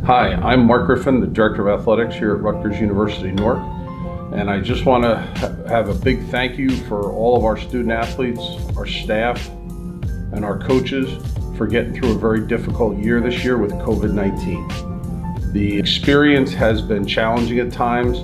Hi, I'm Mark Griffin, the Director of Athletics here at Rutgers-Newark, and I just want to have a big thank you for all of our student athletes, our staff, and our coaches for getting through a very difficult year this year with COVID-19. The experience has been challenging at times,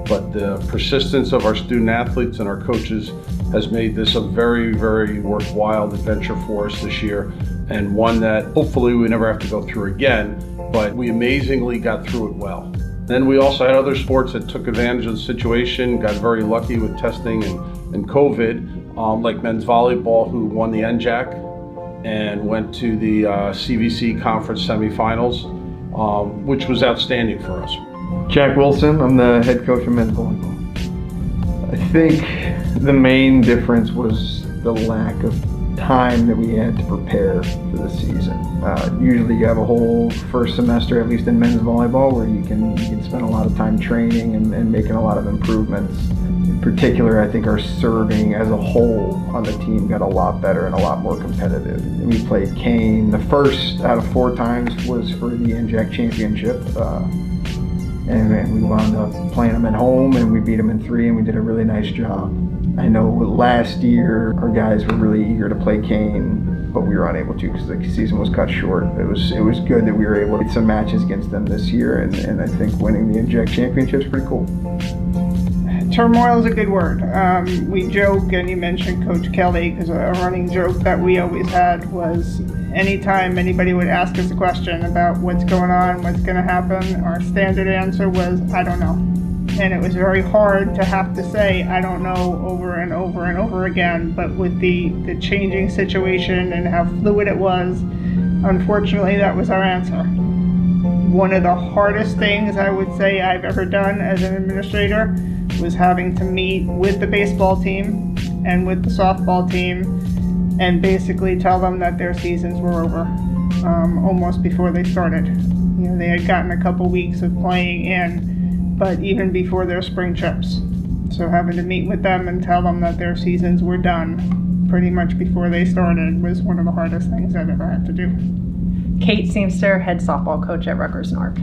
but the persistence of our student athletes and our coaches has made this a very, very worthwhile adventure for us this year, and one that hopefully we never have to go through again, but we amazingly got through it well. Then we also had other sports that took advantage of the situation, got very lucky with testing and COVID, like men's volleyball, who won the NJAC and went to the CVC conference semifinals, which was outstanding for us. Jack Wilson, I'm the head coach of men's volleyball. I think the main difference was the lack of time that we had to prepare for the season. Usually you have a whole first semester, at least in men's volleyball, where you can spend a lot of time training and making a lot of improvements. In particular, I think our serving as a whole on the team got a lot better and a lot more competitive. We played Kane. The first out of 4 times was for the NJAC championship. And we wound up playing them at home, and we beat them in 3, and we did a really nice job. I know last year our guys were really eager to play Kane, but we were unable to because the season was cut short. It was good that we were able to get some matches against them this year, and I think winning the NJAC championship is pretty cool. Turmoil is a good word. We joke, and you mentioned Coach Kelly, because a running joke that we always had was anytime anybody would ask us a question about what's going on, what's going to happen, our standard answer was, I don't know. And it was very hard to have to say, I don't know, over and over and over again. But with the changing situation and how fluid it was, unfortunately, that was our answer. One of the hardest things I would say I've ever done as an administrator was having to meet with the baseball team and with the softball team and basically tell them that their seasons were over almost before they started. You know, they had gotten a couple weeks of playing in, but even before their spring trips. So having to meet with them and tell them that their seasons were done pretty much before they started was one of the hardest things I've ever had to do. Kate Seamster, head softball coach at Rutgers-Newark.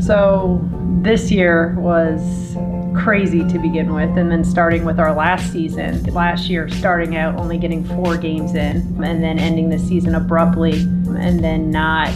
So this year was crazy to begin with, and then starting with our last season. Last year, starting out only getting 4 games in, and then ending the season abruptly, and then not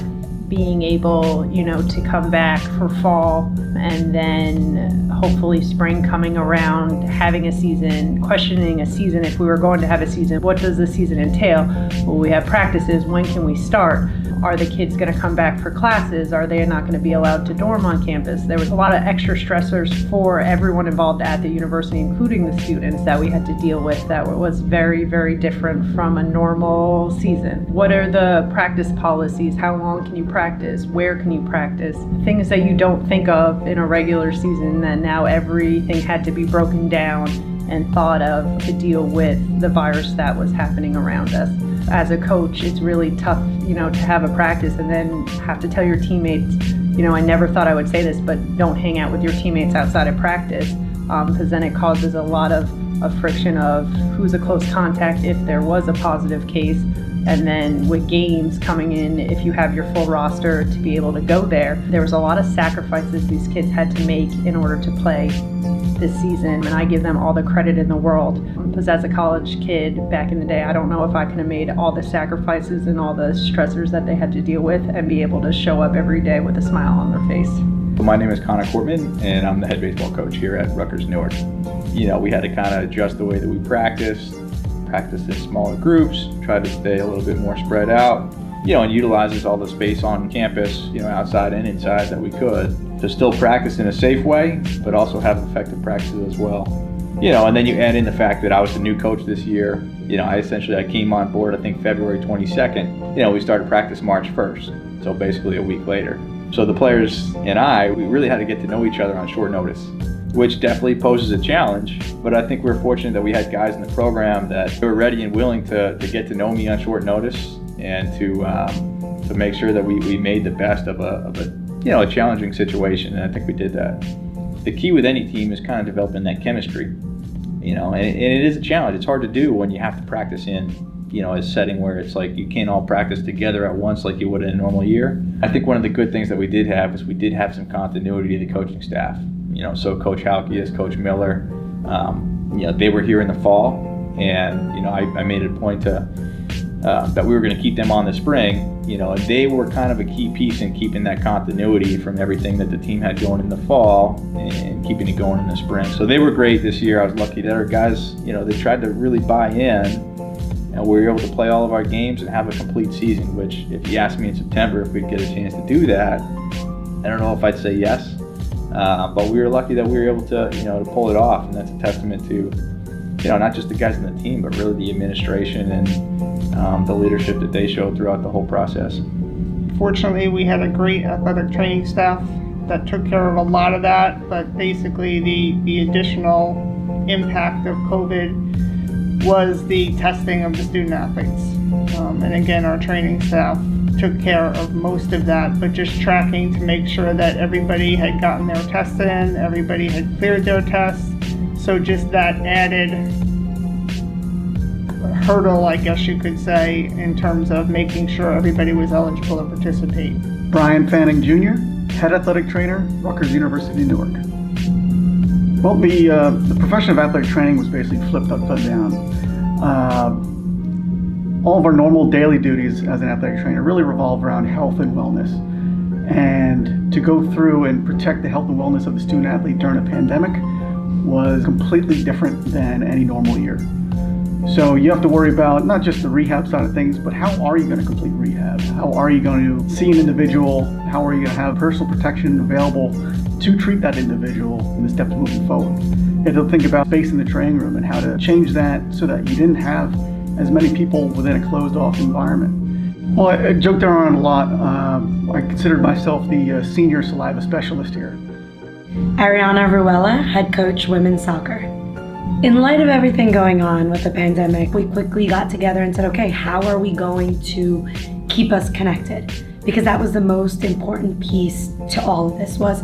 being able, to come back for fall, and then hopefully spring coming around, having a season, questioning a season if we were going to have a season. What does the season entail? Well, we have practices. When can we start? Are the kids going to come back for classes? Are they not going to be allowed to dorm on campus? There was a lot of extra stressors for everyone involved at the university, including the students, that we had to deal with that was very, very different from a normal season. What are the practice policies? How long can you practice? Where can you practice? Things that you don't think of in a regular season, that now everything had to be broken down and thought of to deal with the virus that was happening around us. As a coach, it's really tough, to have a practice and then have to tell your teammates, I never thought I would say this, but don't hang out with your teammates outside of practice, because then it causes a lot of friction of who's a close contact if there was a positive case. And then with games coming in, if you have your full roster to be able to go there, there was a lot of sacrifices these kids had to make in order to play this season, and I give them all the credit in the world, because as a college kid back in the day, I don't know if I could have made all the sacrifices and all the stressors that they had to deal with and be able to show up every day with a smile on their face. My name is Connor Courtman, and I'm the head baseball coach here at Rutgers-Newark. We had to kind of adjust the way that we practice in smaller groups, try to stay a little bit more spread out, and utilizes all the space on campus, outside and inside that we could, to still practice in a safe way, but also have effective practices as well. And then you add in the fact that I was the new coach this year. I came on board, I think February 22nd. We started practice March 1st, so basically a week later. So the players and we really had to get to know each other on short notice, which definitely poses a challenge. But I think we're fortunate that we had guys in the program that were ready and willing to get to know me on short notice, and to make sure that we made the best of a challenging situation, and I think we did that. The key with any team is kind of developing that chemistry, and it is a challenge. It's hard to do when you have to practice in a setting where it's like you can't all practice together at once like you would in a normal year. I think one of the good things that we did have is we did have some continuity to the coaching staff. So Coach Halkias, Coach Miller, they were here in the fall, and I made it a point to that we were going to keep them on the spring. And they were kind of a key piece in keeping that continuity from everything that the team had going in the fall and keeping it going in the spring. So they were great this year. I was lucky that our guys, they tried to really buy in, and we were able to play all of our games and have a complete season, which if you asked me in September if we'd get a chance to do that, I don't know if I'd say yes. But we were lucky that we were able to, to pull it off, and that's a testament to, not just the guys on the team, but really the administration and the leadership that they showed throughout the whole process. Fortunately, we had a great athletic training staff that took care of a lot of that, but basically the additional impact of COVID was the testing of the student athletes. And again, our training staff took care of most of that, but just tracking to make sure that everybody had gotten their tests in, everybody had cleared their tests. So just that added hurdle, I guess you could say, in terms of making sure everybody was eligible to participate. Brian Fanning Jr., Head Athletic Trainer, Rutgers University, Newark. Well, the profession of athletic training was basically flipped upside down. All of our normal daily duties as an athletic trainer really revolve around health and wellness. And to go through and protect the health and wellness of the student athlete during a pandemic was completely different than any normal year. So you have to worry about not just the rehab side of things, but how are you going to complete rehab? How are you going to see an individual? How are you going to have personal protection available to treat that individual in the steps moving forward? You have to think about space in the training room and how to change that so that you didn't have as many people within a closed-off environment. Well, I joked around a lot. I considered myself the senior saliva specialist here. Ariana Ruella, head coach, women's soccer. In light of everything going on with the pandemic, we quickly got together and said, okay, how are we going to keep us connected? Because that was the most important piece to all of this, was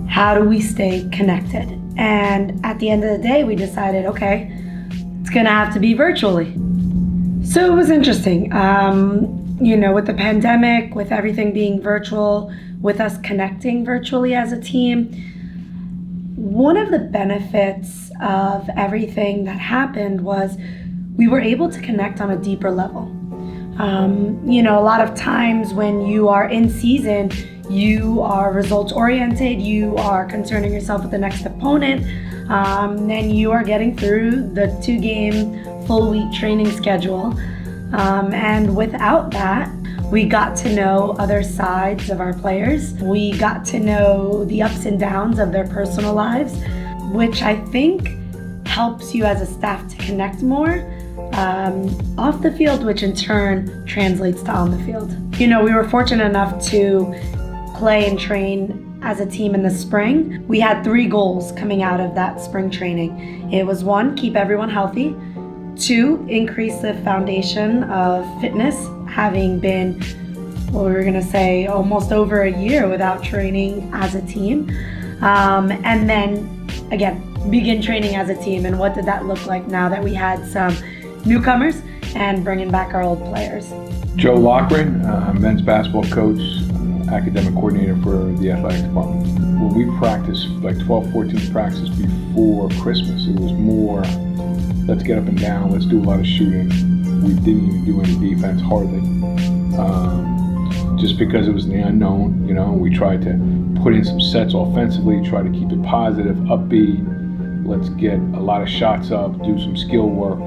how do we stay connected? And at the end of the day, we decided, okay, it's gonna have to be virtually. So it was interesting. With the pandemic, with everything being virtual, with us connecting virtually as a team, one of the benefits of everything that happened was we were able to connect on a deeper level. A lot of times when you are in season, you are results oriented, you are concerning yourself with the next opponent, and you are getting through the 2-game full week training schedule. And without that, we got to know other sides of our players. We got to know the ups and downs of their personal lives, which I think helps you as a staff to connect more off the field, which in turn translates to on the field. We were fortunate enough to play and train as a team in the spring. We had 3 goals coming out of that spring training. It was 1, keep everyone healthy. 2, increase the foundation of fitness, having been, almost over a year without training as a team. And then, again, begin training as a team. And what did that look like now that we had some newcomers and bringing back our old players? Joe Lochran, men's basketball coach, academic coordinator for the athletic department. When we practiced like 12, 14 practices before Christmas, it was more, let's get up and down, let's do a lot of shooting. We didn't even do any defense, hardly. Just because it was the unknown, we tried to put in some sets offensively, try to keep it positive, upbeat. Let's get a lot of shots up, do some skill work.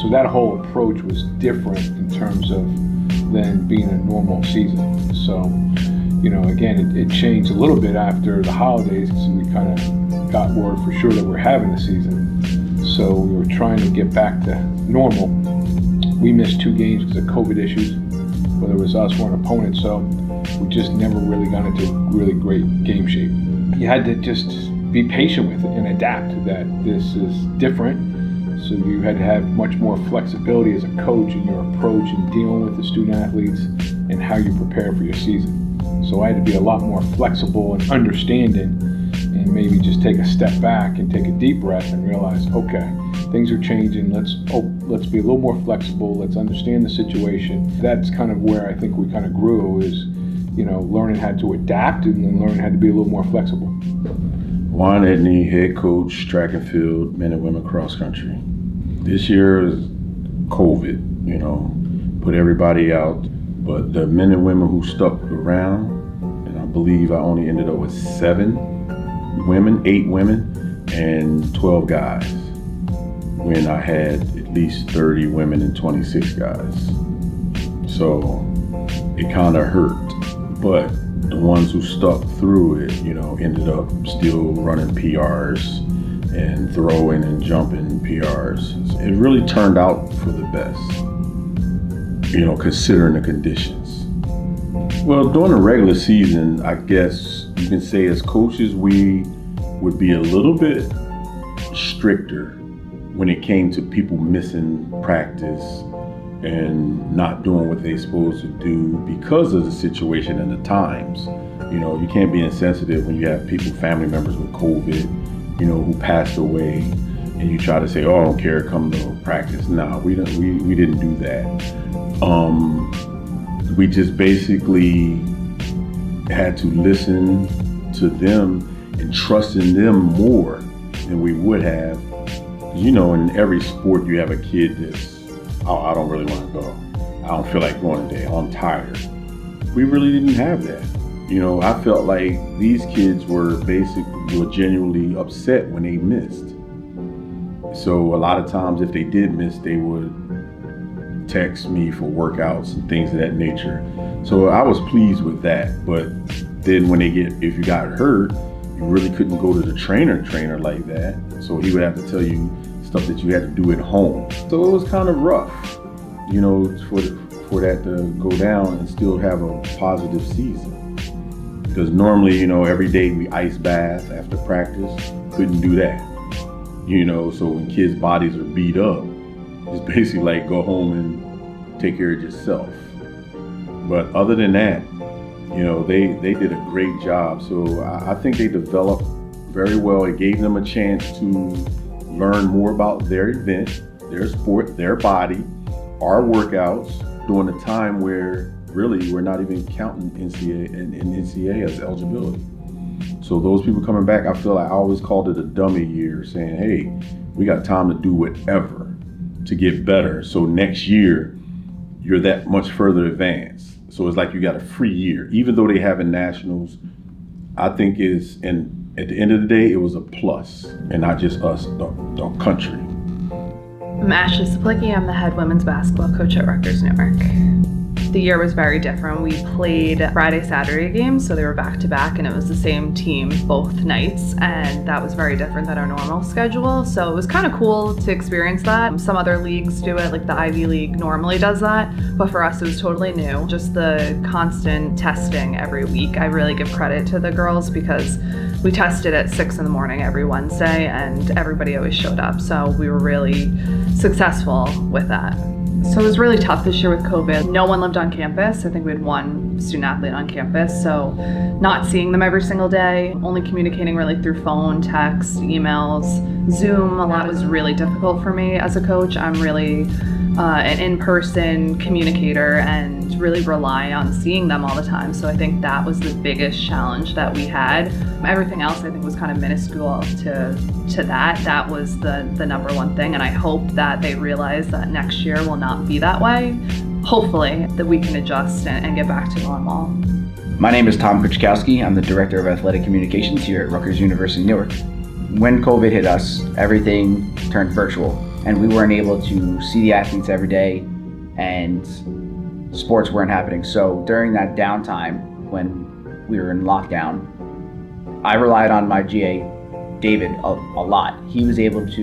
So that whole approach was different in terms of than being a normal season. So, again, it changed a little bit after the holidays because we kind of got word for sure that we're having the season. So we were trying to get back to normal. We missed 2 games because of COVID issues, whether it was us or an opponent, so we just never really got into really great game shape. You had to just be patient with it and adapt that this is different. So you had to have much more flexibility as a coach in your approach in dealing with the student athletes and how you prepare for your season. So I had to be a lot more flexible and understanding, and maybe just take a step back and take a deep breath and realize, okay, things are changing. Let's let's be a little more flexible, let's understand the situation. That's kind of where I think we kind of grew, is, learning how to adapt and then learning how to be a little more flexible. Juan Edney, head coach, track and field, men and women cross country. This year is COVID, put everybody out, but the men and women who stuck around, and I believe I only ended up with 8 women, and 12 guys, when I had at least 30 women and 26 guys. So it kind of hurt, but the ones who stuck through it, ended up still running PRs and throwing and jumping PRs. It really turned out for the best, considering the conditions. Well, during the regular season, I guess you can say as coaches, we would be a little bit stricter when it came to people missing practice and not doing what they're supposed to do because of the situation and the times. You can't be insensitive when you have family members with COVID, who passed away, and you try to say, "Oh, I don't care, come to practice." No, we didn't do that. We just basically had to listen to them and trust in them more than we would have. In every sport you have a kid that's, "Oh, I don't really want to go. I don't feel like going today. I'm tired." We really didn't have that. I felt like these kids were genuinely upset when they missed. So a lot of times if they did miss, they would text me for workouts and things of that nature. So I was pleased with that. But then if you got hurt, you really couldn't go to the trainer like that. So he would have to tell you stuff that you had to do at home. So it was kind of rough, for that to go down and still have a positive season. Because normally, every day we ice bath after practice. Couldn't do that. So when kids' bodies are beat up, it's basically like go home and take care of yourself. But other than that, they did a great job. So I think they developed very well. It gave them a chance to learn more about their event, their sport, their body, our workouts during a time where really we're not even counting NCAA as eligibility. So those people coming back, I feel like I always called it a dummy year, saying, "Hey, we got time to do whatever to get better. So next year, you're that much further advanced." So it's like you got a free year. Even though they have nationals, I think at the end of the day, it was a plus, and not just us, the country. I'm Ashley Saplicki. I'm the head women's basketball coach at Rutgers-Newark. The year was very different. We played Friday, Saturday games, so they were back-to-back, and it was the same team both nights, and that was very different than our normal schedule, so it was kind of cool to experience that. Some other leagues do it, like the Ivy League normally does that, but for us it was totally new. Just the constant testing every week. I really give credit to the girls because we tested at 6 in the morning every Wednesday, and everybody always showed up, so we were really successful with that. So it was really tough this year with COVID. No one lived on campus. I think we had one student athlete on campus. So not seeing them every single day, only communicating really through phone, text, emails, Zoom. A lot was really difficult for me as a coach. I'm really an in-person communicator and really rely on seeing them all the time. So I think that was the biggest challenge that we had. Everything else I think was kind of minuscule to that. That was the number one thing, and I hope that they realize that next year will not be that way. Hopefully that we can adjust and get back to normal. My name is Tom Krichkowski. I'm the Director of Athletic Communications here at Rutgers-Newark. When COVID hit us, everything turned virtual, and we weren't able to see the athletes every day, and sports weren't happening. So during that downtime, when we were in lockdown, I relied on my GA, David, a lot. He was able to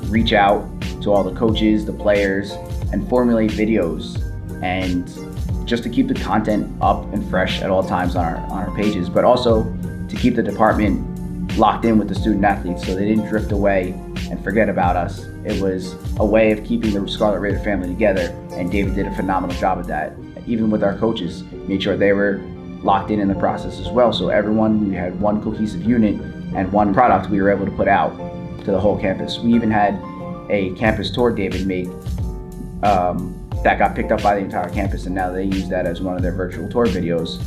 reach out to all the coaches, the players, and formulate videos, and just to keep the content up and fresh at all times on our pages, but also to keep the department locked in with the student athletes so they didn't drift away and forget about us. It was a way of keeping the Scarlet Raider family together, and David did a phenomenal job at that. Even with our coaches, made sure they were locked in the process as well. So we had one cohesive unit and one product we were able to put out to the whole campus. We even had a campus tour David made that got picked up by the entire campus, and now they use that as one of their virtual tour videos.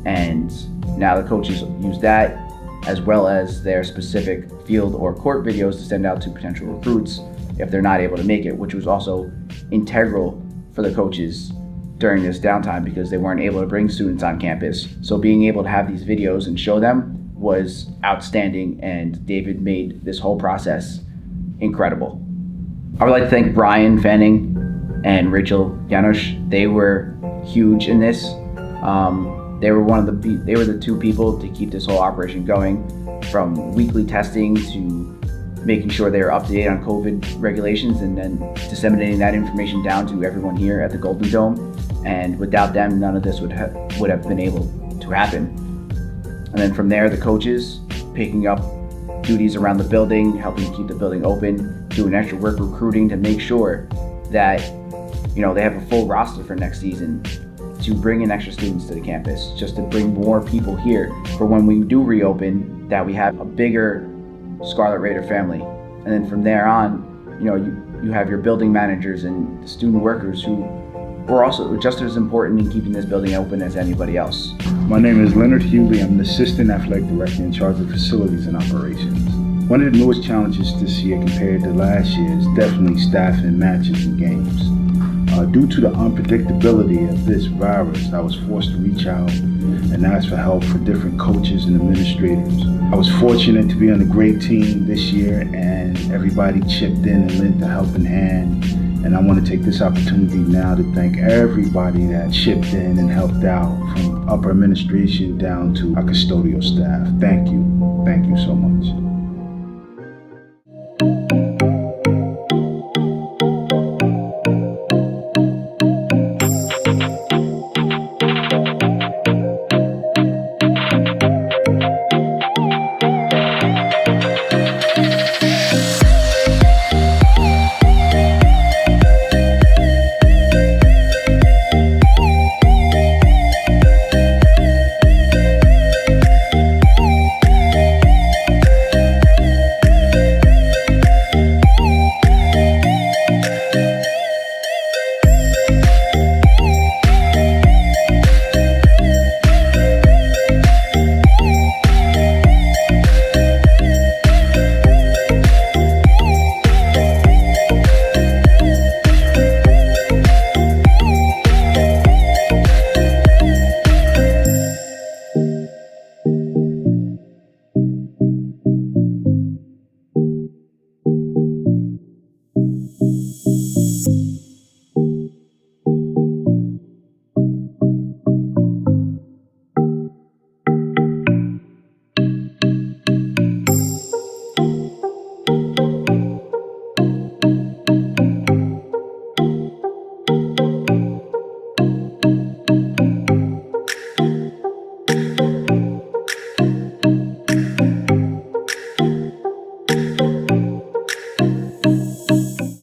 And now the coaches use that as well as their specific field or court videos to send out to potential recruits if they're not able to make it, which was also integral for the coaches during this downtime because they weren't able to bring students on campus. So being able to have these videos and show them was outstanding, and David made this whole process incredible. I would like to thank Brian Fanning and Rachel Janusz. They were huge in this. They were the two people to keep this whole operation going, from weekly testing to making sure they were up to date on COVID regulations and then disseminating that information down to everyone here at the Golden Dome. And without them, none of this would have been able to happen. And then from there, the coaches picking up duties around the building, helping keep the building open, doing extra work recruiting to make sure that they have a full roster for next season, to bring in extra students to the campus, just to bring more people here for when we do reopen, that we have a bigger Scarlet Raider family. And then from there on, you have your building managers and the student workers who were also just as important in keeping this building open as anybody else. My name is Leonard Hewley. I'm the Assistant Athletic Director in charge of facilities and operations. One of the newest challenges this year compared to last year is definitely staffing matches and games. Due to the unpredictability of this virus, I was forced to reach out and ask for help for different coaches and administrators. I was fortunate to be on a great team this year, and everybody chipped in and lent a helping hand. And I want to take this opportunity now to thank everybody that chipped in and helped out, from upper administration down to our custodial staff. Thank you. Thank you so much.